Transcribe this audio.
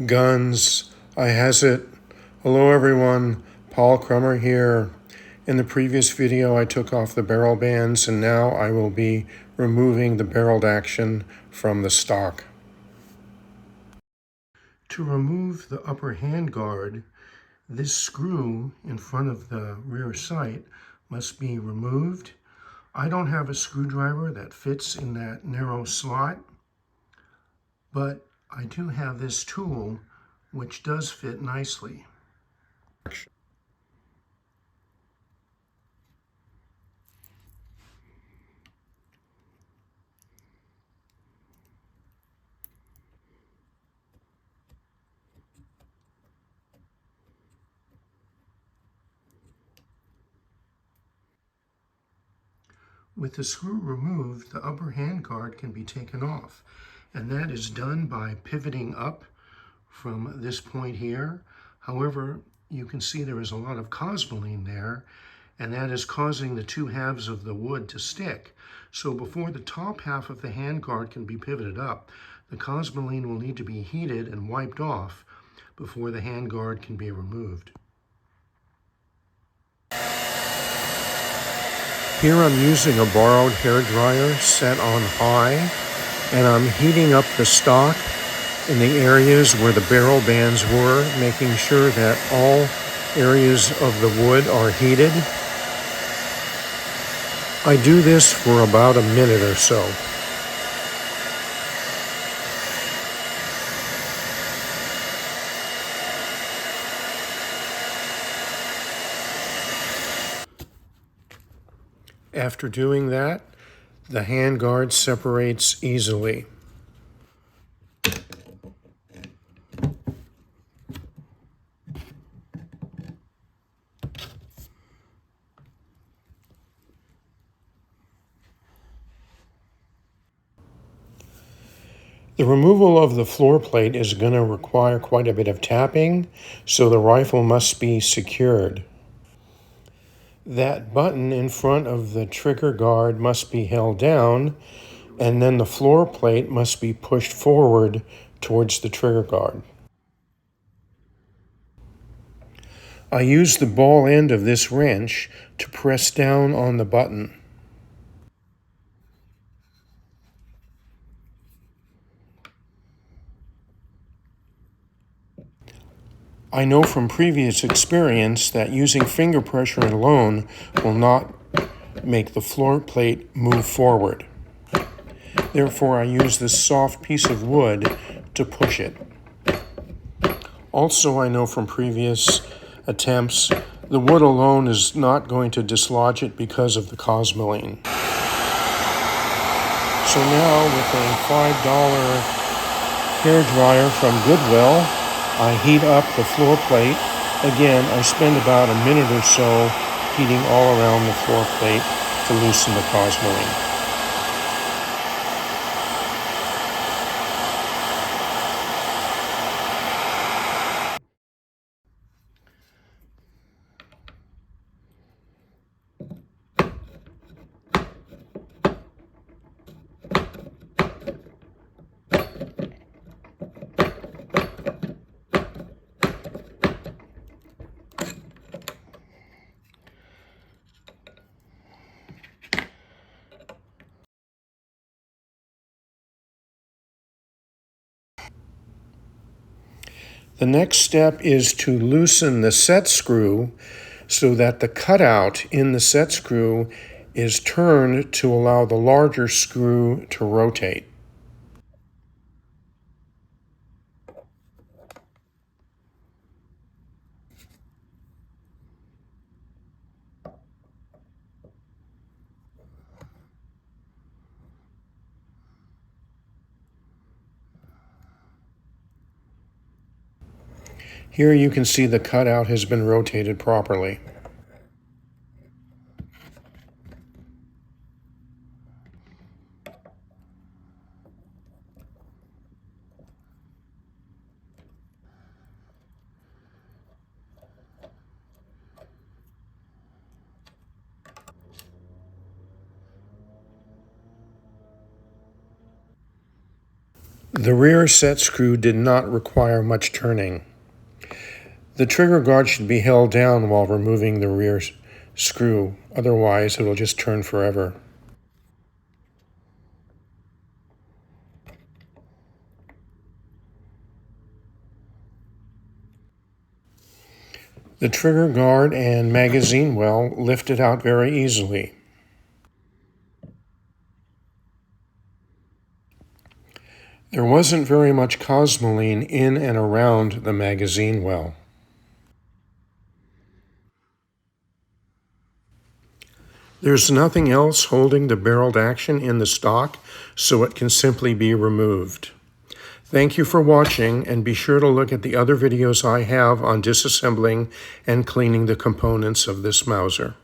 Guns, I has it. Hello everyone, Paul Crummer here. In the previous video I took off the barrel bands and now I will be removing the barreled action from the stock. To remove the upper handguard, this screw in front of the rear sight must be removed. I don't have a screwdriver that fits in that narrow slot, but I do have this tool which does fit nicely. With the screw removed, the upper handguard can be taken off, and that is done by pivoting up from this point here. However, you can see there is a lot of cosmoline there, and that is causing the two halves of the wood to stick. So before the top half of the handguard can be pivoted up, the cosmoline will need to be heated and wiped off before the handguard can be removed. Here I'm using a borrowed hairdryer set on high, and I'm heating up the stock in the areas where the barrel bands were, making sure that all areas of the wood are heated. I do this for about a minute or so. After doing that, the handguard separates easily. The removal of the floor plate is going to require quite a bit of tapping, so the rifle must be secured. That button in front of the trigger guard must be held down, and then the floor plate must be pushed forward towards the trigger guard. I use the ball end of this wrench to press down on the button. I know from previous experience that using finger pressure alone will not make the floor plate move forward. Therefore, I use this soft piece of wood to push it. Also, I know from previous attempts, the wood alone is not going to dislodge it because of the cosmoline. So now, with a $5 hairdryer from Goodwill, I heat up the floor plate. Again, I spend about a minute or so heating all around the floor plate to loosen the cosmoline. The next step is to loosen the set screw so that the cutout in the set screw is turned to allow the larger screw to rotate. Here you can see the cutout has been rotated properly. The rear set screw did not require much turning. The trigger guard should be held down while removing the rear screw, otherwise it will just turn forever. The trigger guard and magazine well lifted out very easily. There wasn't very much cosmoline in and around the magazine well. There's nothing else holding the barreled action in the stock, so it can simply be removed. Thank you for watching, and be sure to look at the other videos I have on disassembling and cleaning the components of this Mauser.